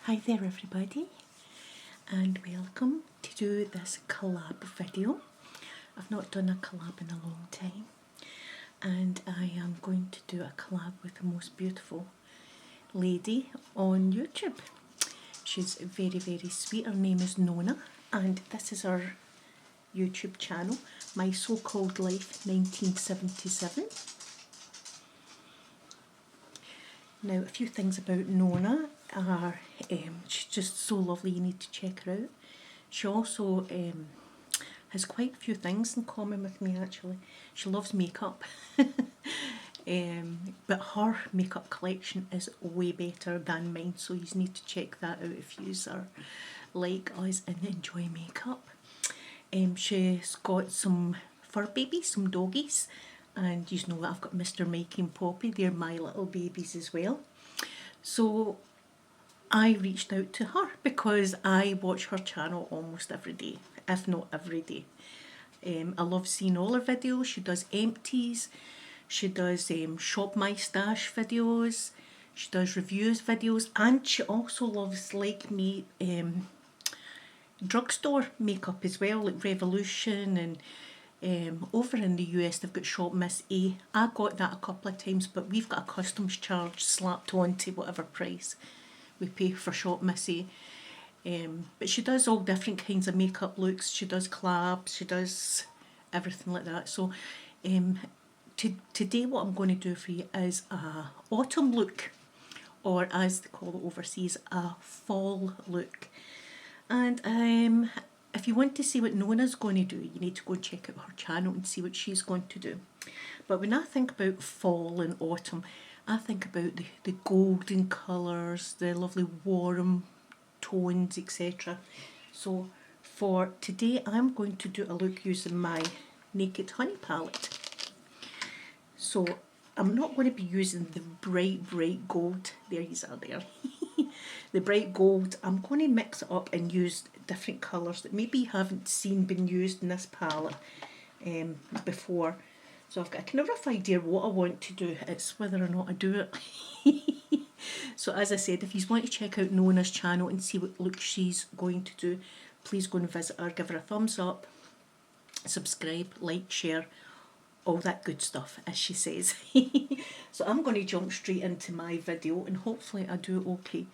Hi there everybody, and welcome to do this collab video. I've not done a collab in a long time, and I am going to do a collab with the most beautiful lady on YouTube. She's very, very sweet. Her name is Nona, and this is her YouTube channel, MySoCalledLife1977. Now, a few things about Nona are she's just so lovely, you need to check her out. She also has quite a few things in common with me actually. She loves makeup, but her makeup collection is way better than mine, so you need to check that out if you are like us and enjoy makeup. She's got some fur babies, some doggies, and you know that I've got Mr. Mikey and Poppy, they're my little babies as well. So I reached out to her because I watch her channel almost every day, if not every day. I love seeing all her videos. She does empties, she does shop my stash videos, she does reviews videos, and she also loves, like me, drugstore makeup as well, like Revolution, and over in the US they've got Shop Miss A. I got that a couple of times, but we've got a customs charge slapped onto whatever price we pay for Shop Miss A. But she does all different kinds of makeup looks. She does collabs, she does everything like that. So today what I'm going to do for you is a autumn look, or as they call it overseas, a fall look. And if you want to see what Nona's going to do, you need to go and check out her channel and see what she's going to do. But when I think about fall and autumn, I think about the golden colours, the lovely warm tones, etc. So for today I'm going to do a look using my Naked Honey palette. So I'm not going to be using the bright gold. There you are there. The bright gold. I'm going to mix it up and use different colours that maybe you haven't seen been used in this palette before. So I've got a kind of rough idea what I want to do. It's whether or not I do it. So as I said, if you want to check out Nona's channel and see what look she's going to do, please go and visit her, give her a thumbs up, subscribe, like, share, all that good stuff, as she says. So I'm going to jump straight into my video and hopefully I do okay.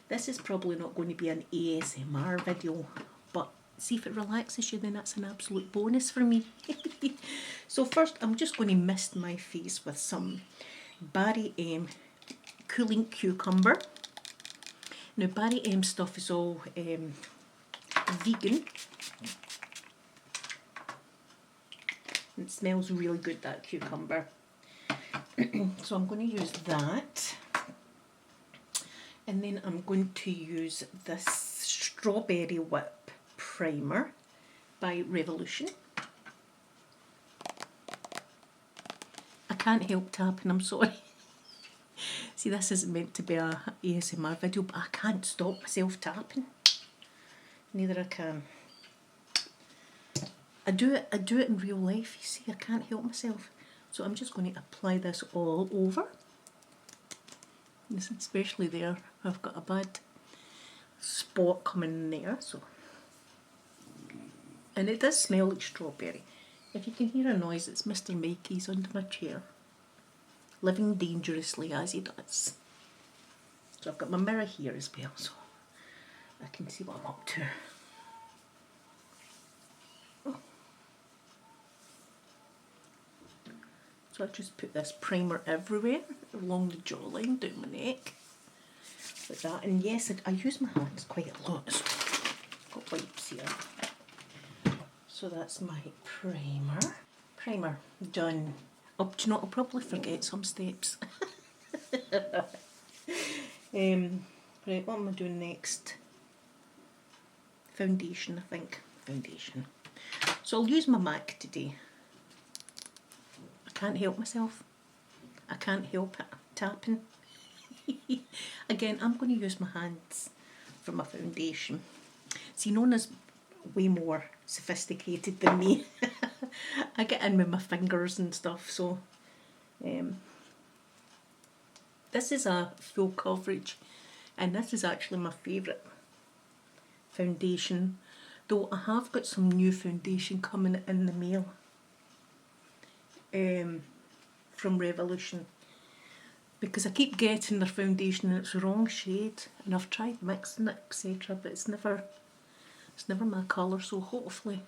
This is probably not going to be an ASMR video, but see if it relaxes you, then that's an absolute bonus for me. So first I'm just going to mist my face with some Barry M Cooling Cucumber. Now Barry M stuff is all vegan. It smells really good, that cucumber. So I'm going to use that. And then I'm going to use this Strawberry Whip Primer by Revolution. I can't help tapping, I'm sorry. See, this isn't meant to be a ASMR video, but I can't stop myself tapping. Neither I can. I do it in real life, you see, I can't help myself. So I'm just going to apply this all over. This, especially there, I've got a bad spot coming in there, so. And it does smell like strawberry. If you can hear a noise, it's Mr. Mikey's under my chair, living dangerously as he does. So I've got my mirror here as well, so I can see what I'm up to. So I just put this primer everywhere, along the jawline, down my neck, like that. And yes, I use my hands quite a lot, so I've got wipes here. So that's my primer. Primer done. Oh, do you know what, I'll probably forget some steps. Right, what am I doing next? Foundation, I think. Foundation. So I'll use my MAC today. I can't help myself. I can't help it. Tapping. Again, I'm going to use my hands for my foundation. See, Nona's way more sophisticated than me. I get in with my fingers and stuff, so this is a full coverage And this is actually my favourite foundation, though I have got some new foundation coming in the mail from Revolution, because I keep getting their foundation and it's the wrong shade, and I've tried mixing it, etc., but it's never my colour. So hopefully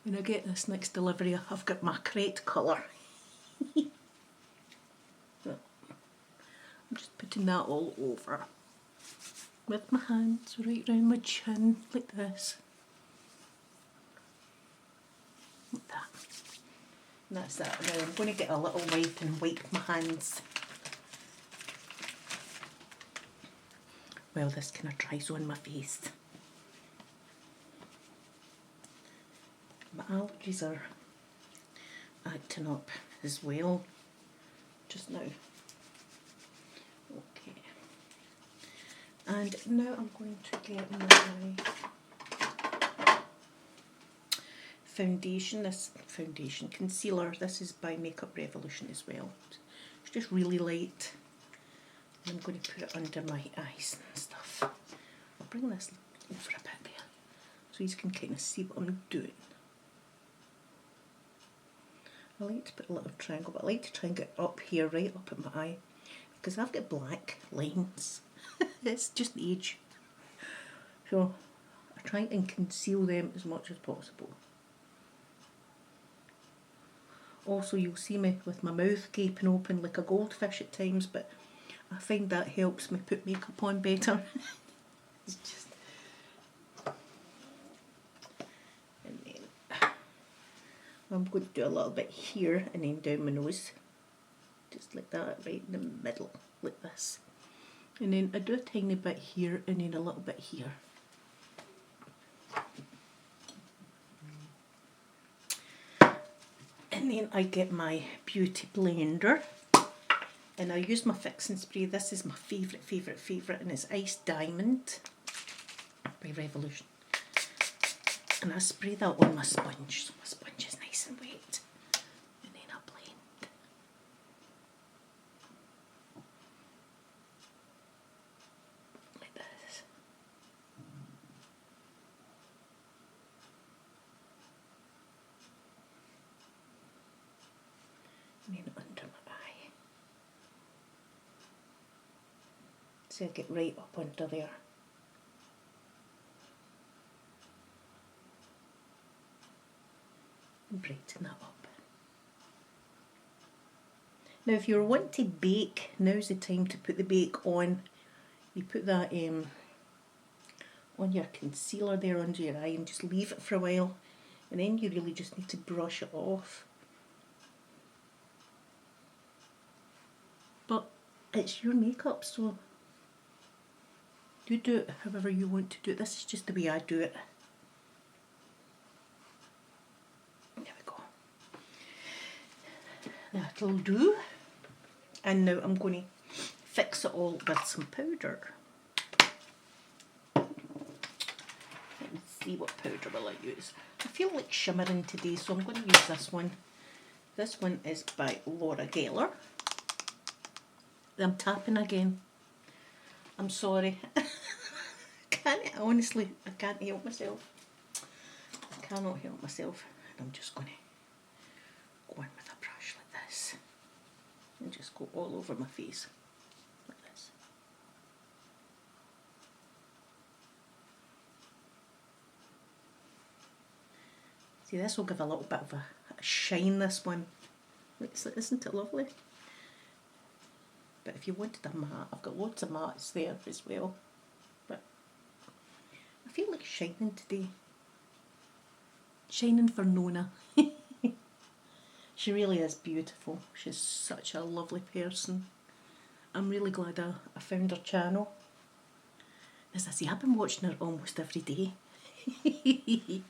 when I get this next delivery I've got my correct colour. I'm just putting that all over with my hands right round my chin like this. Like that. And that's that. Now I'm going to get a little wipe and wipe my hands. Well, this kind of dries on my face. My allergies are acting up as well just now. Okay. And now I'm going to get my foundation. This foundation concealer. This is by Makeup Revolution as well. It's just really light. I'm going to put it under my eyes and stuff. I'll bring this over a bit there so you can kind of see what I'm doing. I like to put a little triangle, but I like to try and get up here, right up at my eye, because I've got black lines. It's just age. So I try and conceal them as much as possible. Also, you'll see me with my mouth gaping open like a goldfish at times, but I find that helps me put makeup on better. It's just... And then I'm going to do a little bit here and then down my nose. Just like that, right in the middle, like this. And then I do a tiny bit here and then a little bit here. And then I get my beauty blender and I use my fixing spray. This is my favourite, and it's Ice Diamond by Revolution. And I spray that on my sponge, so my sponge is nice and wet. And then I blend. Like this. And then under my eye. So I get right up under there. And brighten that up. Now if you're wanting to bake, now's the time to put the bake on. You put that on your concealer there under your eye and just leave it for a while, and then you really just need to brush it off. But it's your makeup, so you do it however you want to do it. This is just the way I do it. There we go. That'll do. And now I'm going to fix it all with some powder. Let me see what powder will I use. I feel like shimmering today, so I'm going to use this one. This one is by Laura Geller. I'm tapping again. I'm sorry. Honestly, I can't help myself. I cannot help myself. And I'm just going to go in with a brush like this. And just go all over my face. Like this. See, this will give a little bit of a shine, this one. Isn't it lovely? But if you wanted a matte, I've got lots of mattes there as well. But I feel like shining today. Shining for Nona. She really is beautiful. She's such a lovely person. I'm really glad I found her channel. As I say, I've been watching her almost every day. I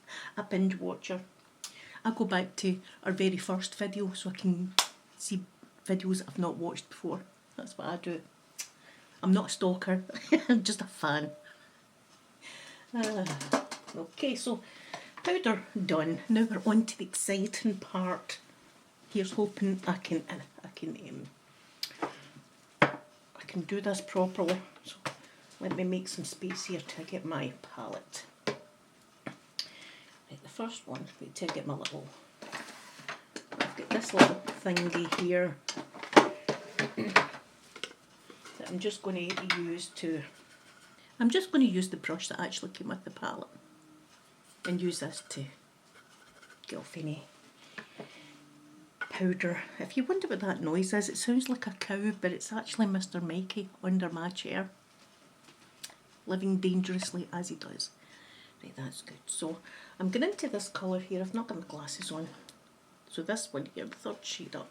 binge watch her. I go back to our very first video so I can see videos I've not watched before. That's what I do. I'm not a stalker, I'm just a fan. Okay, so powder done. Now we're on to the exciting part. Here's hoping I can do this properly. So let me make some space here to get my palette. Right, the first one, wait till I get my little, I've got this little thingy here that I'm just going to use to, I'm just going to use the brush that actually came with the palette and use this to get off any powder. If you wonder what that noise is, it sounds like a cow, but it's actually Mr. Mikey under my chair, living dangerously as he does. Right, that's good. So I'm going into this colour here. I've not got my glasses on. So this one here, the third shade up.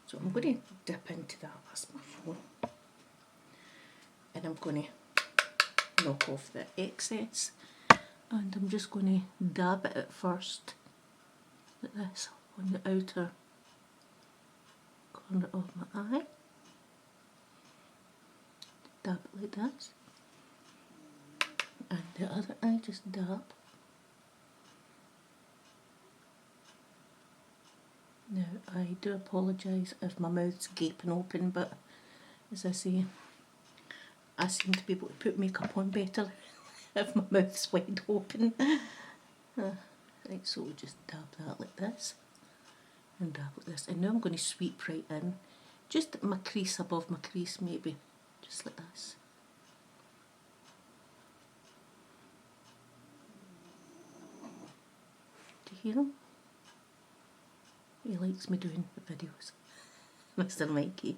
So I'm going to dip into that. That's my phone. And I'm going to knock off the excess. And I'm just going to dab it at first, like this, on the outer corner of my eye. Dab it like this. And the other eye, just dab. Now, I do apologise if my mouth's gaping open, but as I say, I seem to be able to put makeup on better if my mouth's wide open. Right, so we'll just dab that like this, and dab like this. And now I'm going to sweep right in, just my crease above my crease maybe, just like this. Do you hear him? He likes me doing the videos, Mr. Mikey.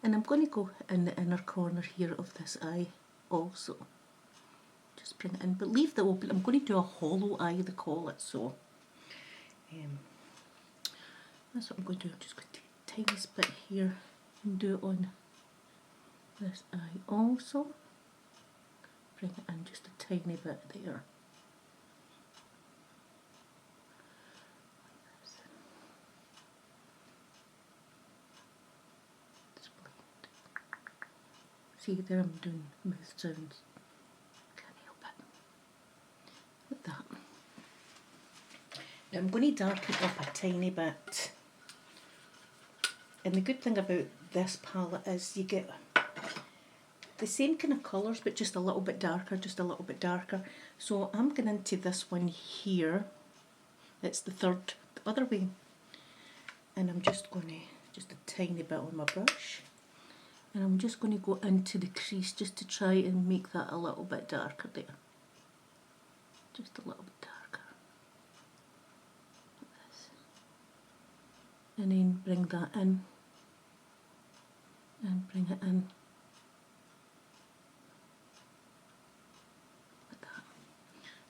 And I'm going to go in the inner corner here of this eye also. Just bring it in, but leave the open. I'm going to do a hollow eye, they call it, so that's what I'm going to do. I'm just going to take a tiny bit here and do it on this eye also. Bring it in just a tiny bit there. See, there I'm doing mouth sounds. Can't help it. Like that. Now I'm going to darken up a tiny bit. And the good thing about this palette is you get the same kind of colours, but just a little bit darker, just a little bit darker. So I'm going into this one here. It's the third, the other way. And I'm just going to, just a tiny bit on my brush. And I'm just going to go into the crease just to try and make that a little bit darker there. Just a little bit darker. Like this. And then bring that in. And bring it in. Like that.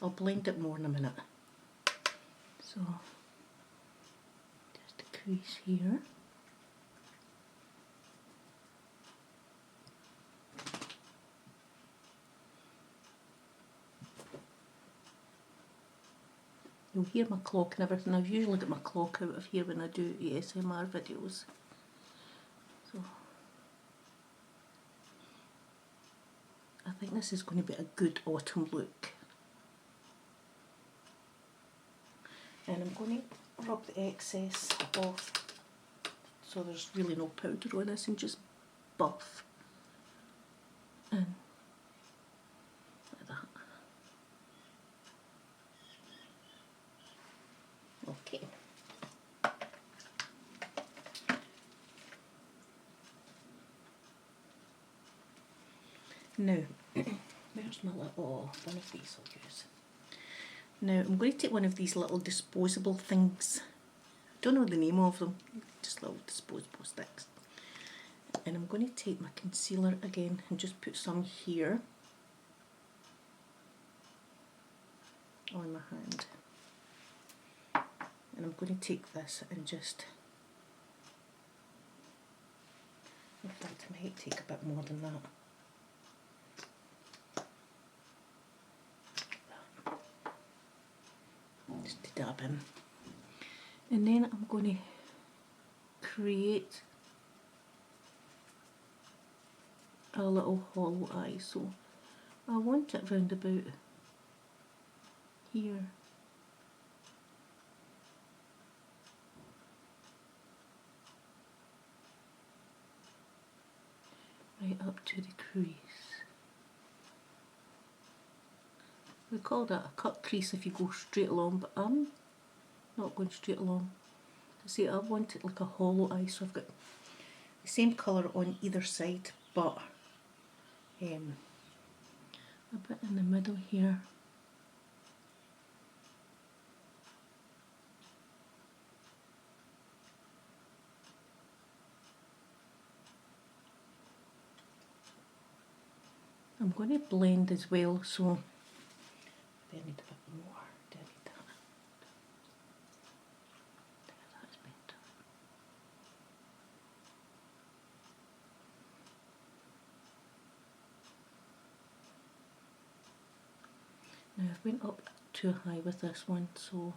I'll blend it more in a minute. So, just a crease here. You'll hear my clock and everything. I've usually got my clock out of here when I do ASMR videos. So I think this is going to be a good autumn look. And I'm going to rub the excess off so there's really no powder on this, and just buff in like that. Okay. Now, where's my little, one of these I'll use. Now I'm going to take one of these little disposable things. Don't know the name of them, just little disposable sticks. And I'm going to take my concealer again and just put some here on my hand. And I'm going to take this and just, in fact I might take a bit more than that. Just to dab in. And then I'm going to create a little hollow eye. So I want it round about here. Right up to the crease. We call that a cut crease if you go straight along, but I'm not going straight along. See, I want it like a hollow eye, so I've got the same colour on either side, but a bit in the middle here. I'm going to blend as well, so I need a bit more. Do I need that? That's better. Now I've went up too high with this one, so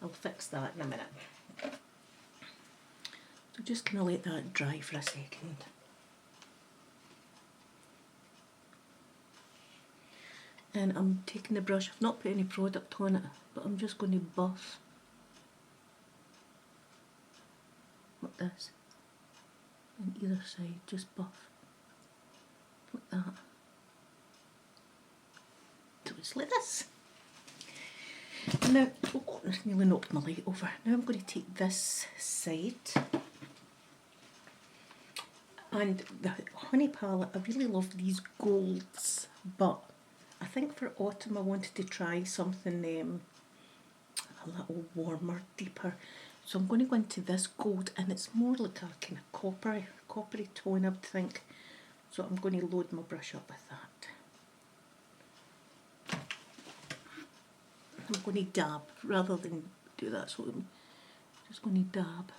I'll fix that in a minute. So just gonna let that dry for a second. And I'm taking the brush, I've not put any product on it, but I'm just going to buff like this, on either side, just buff, like that. So it's like this. Now, oh, it's nearly knocked my light over. Now I'm going to take this side, and the honey palette, I really love these golds, but I think for autumn I wanted to try something a little warmer, deeper. So I'm going to go into this gold, and it's more like a kind of coppery tone, I would think. So I'm going to load my brush up with that. I'm going to dab rather than do that, so I'm just going to dab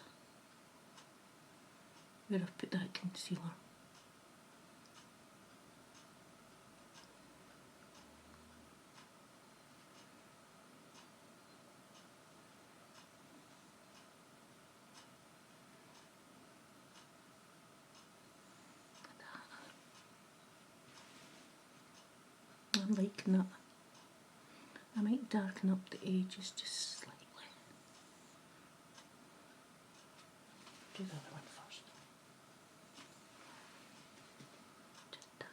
where I've put that concealer. I'm liking that. I might darken up the edges just slightly. Do the other one first. Just dab.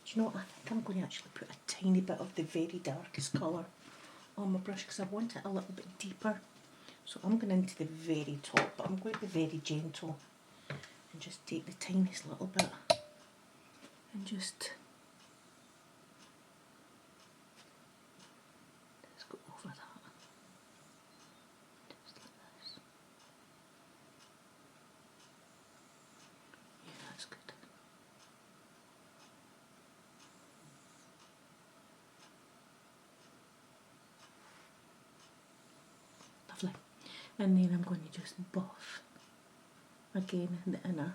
Do you know what, I think I'm going to actually put a tiny bit of the very darkest colour on my brush because I want it a little bit deeper. So I'm going into the very top, but I'm going to be very gentle and just take the tiniest little bit and just go over that. Just like this. Yeah, that's good. Lovely. And then I'm going to just buff again in the inner,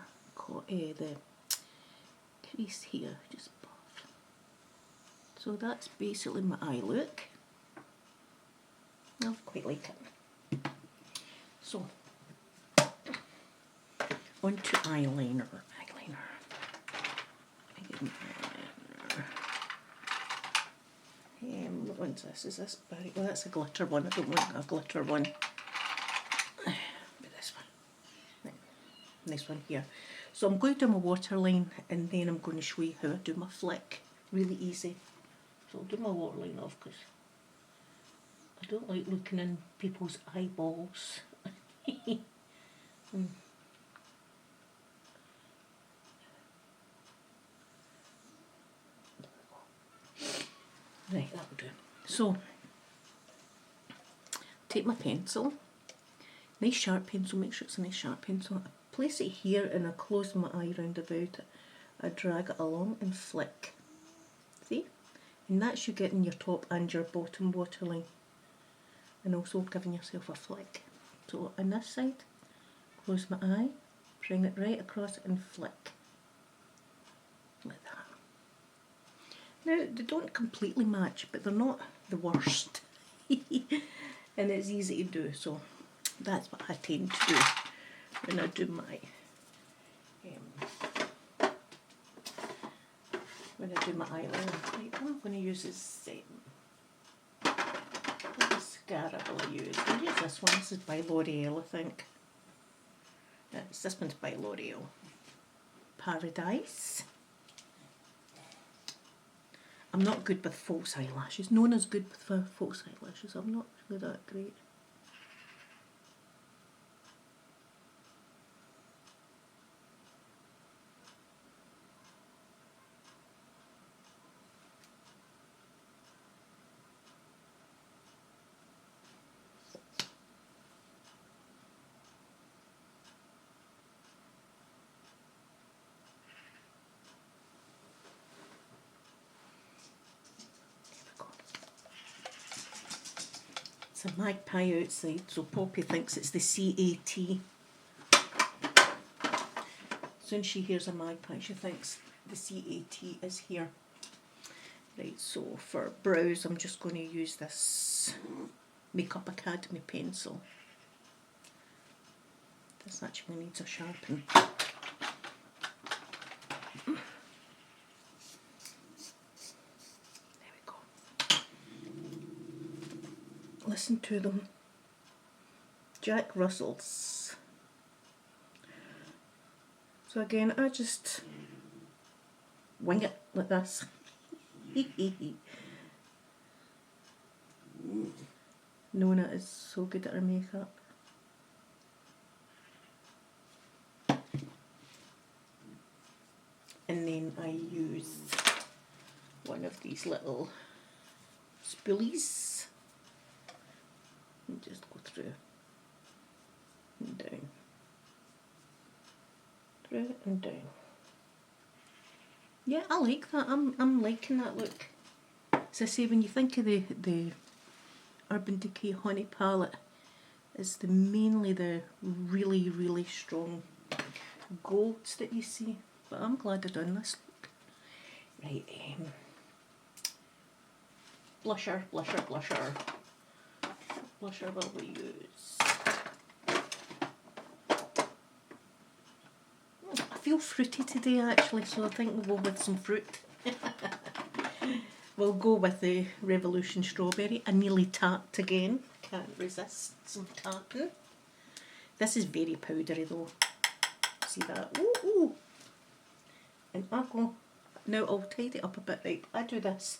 the crease here, just buff. So that's basically my eye look. I quite like it. So, on to eyeliner. What one's this? Is this berry? Well, that's a glitter one. I don't want a glitter one. But this one. Right. This one here. So I'm going to do my waterline, and then I'm going to show you how I do my flick. Really easy. So I'll do my waterline off because I don't like looking in people's eyeballs. Right, that'll do. So, take my pencil, nice sharp pencil, make sure it's a nice sharp pencil. I place it here and I close my eye round about it. I drag it along and flick. See? And that's you getting your top and your bottom waterline. And also giving yourself a flick. So on this side, close my eye, bring it right across and flick. Like that. Now, they don't completely match, but they're not the worst. And it's easy to do, so that's what I tend to do when I do my I'm going to do my eyeliner. Right, I'm going to use this what mascara will I use? I'll use this one. This is by L'Oreal, I think. Yes, this one's by L'Oreal. Paradise. I'm not good with false eyelashes. Nona's good with false eyelashes. I'm not really that great. It's a magpie outside, so Poppy thinks it's the CAT. As soon as she hears a magpie, she thinks the CAT is here. Right, so for brows, I'm just going to use this Makeup Academy pencil. This actually needs a sharpen. Listen to them. Jack Russell's. So again, I just wing it like this. Nona is so good at her makeup. And then I use one of these little spoolies. And just go through and down, through and down. Yeah, I like that. I'm liking that look. As I say, when you think of the Urban Decay Honey palette, it's mainly the really strong golds that you see. But I'm glad I've done this look. Right, blusher. Blusher will we use? I feel fruity today actually, so I think we'll go with some fruit. We'll go with the Revolution Strawberry. I nearly tapped again. Can't resist some tapping. This is very powdery though. See that? Ooh, ooh. And I'll go. Now I'll tidy it up a bit. Right, I do this.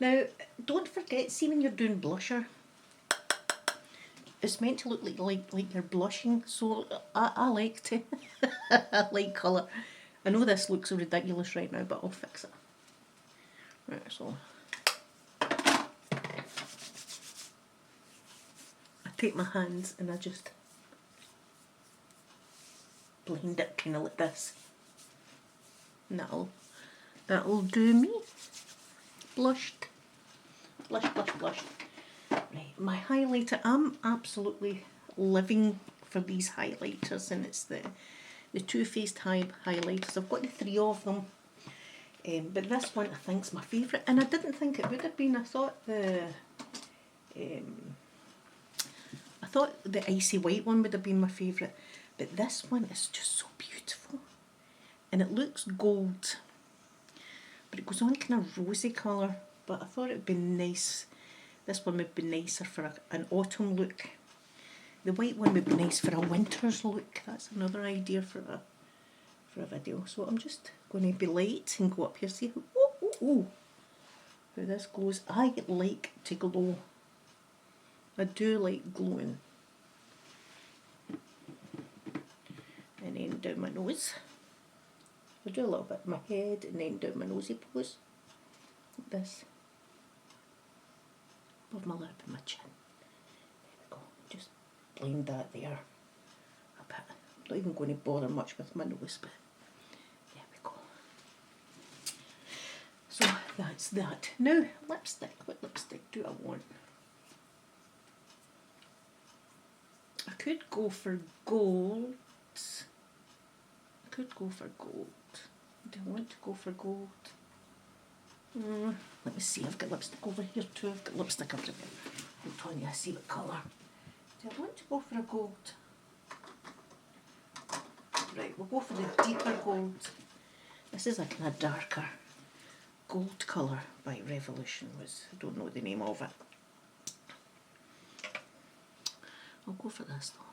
Now, don't forget, see when you're doing blusher, it's meant to look like you're blushing, so I like to. I like colour. I know this looks ridiculous right now, but I'll fix it. Right, so I take my hands and I just blend it kind of like this. And that'll do me. Blushed. Blush. Right, my highlighter, I'm absolutely living for these highlighters, and it's the Too Faced highlighters. I've got the 3 of them, but this one I think's my favourite, and I didn't think it would have been. I thought the icy white one would have been my favourite, but this one is just so beautiful, and it looks gold, but it goes on kind of rosy colour. But I thought it would be nice. This one would be nicer for an autumn look. The white one would be nice for a winter's look. That's another idea for a video. So I'm just going to be light and go up here. See how this glows. I like to glow. I do like glowing. And then down my nose. I'll do a little bit on my head and then down my nosy pose. Like this. Above my lip and my chin. There we go. Just blend that there a bit. I'm not even going to bother much with my nose, but there we go. So that's that. Now, lipstick. What lipstick do I want? I could go for gold. Do I want to go for gold? Let me see, I've got lipstick over here too. I've got lipstick everywhere. Hold on, I see what colour. Do I want to go for a gold? Right, we'll go for the deeper gold. This is a kind of darker Gold Colour by Revolution was, I don't know the name of it. I'll go for this though.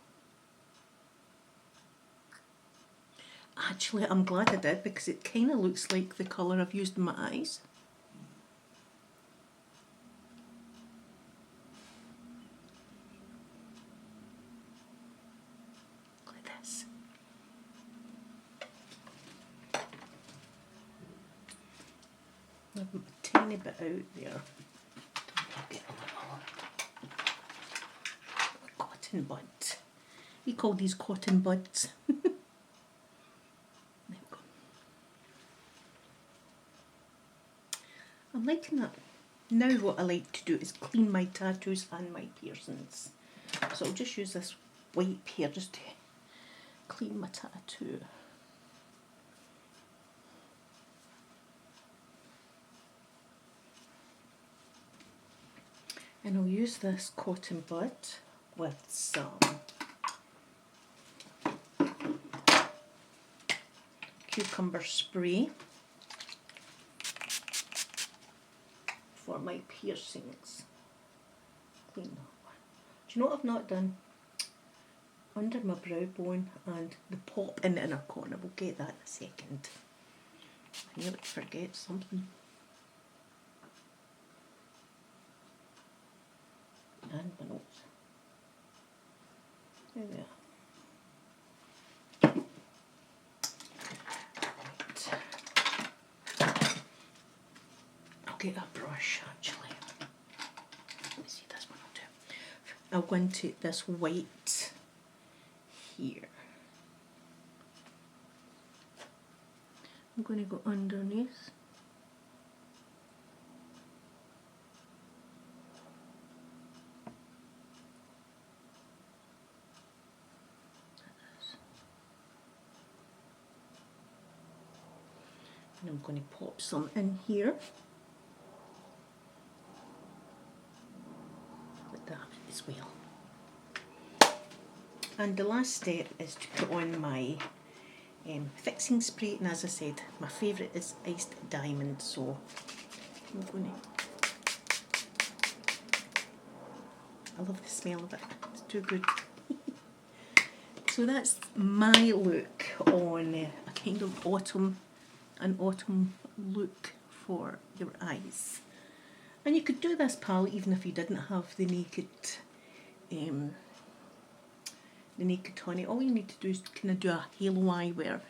Actually, I'm glad I did because it kind of looks like the colour I've used in my eyes. Look at this. I've got a tiny bit out there. I'll get a little cotton bud. We call these cotton buds. There we go. I'm liking that. Now what I like to do is clean my tattoos and my piercings. So I'll just use this wipe here just to clean my tattoo. And I'll use this cotton bud with some cucumber spray for my piercings. Clean that one. Do you know what I've not done? Under my brow bone and the pop in the inner corner. We'll get that in a second. I nearly forget something. And my nose. There we are. Right. I'll get a brush actually. Let me see, this one I'll do. I'll go into this white here. I'm going to go underneath. And I'm going to pop some in here. Like that as well. And the last step is to put on my fixing spray, and as I said, my favourite is Iced Diamond, so I'm going to... I love the smell of it, it's too good. So that's my look on a kind of an autumn look for your eyes. And you could do this palette even if you didn't have the naked on it. All you need to do is kind of do a halo eye where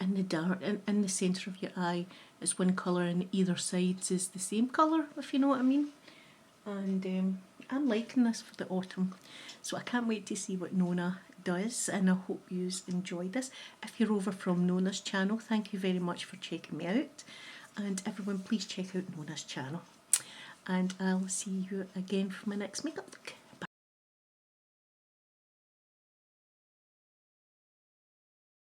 in the dark, in the centre of your eye is one colour and either sides is the same colour, if you know what I mean. And I'm liking this for the autumn, so I can't wait to see what Nona does, and I hope you enjoy this. If you're over from Nona's channel, thank you very much for checking me out, and everyone please check out Nona's channel, and I'll see you again for my next makeup look.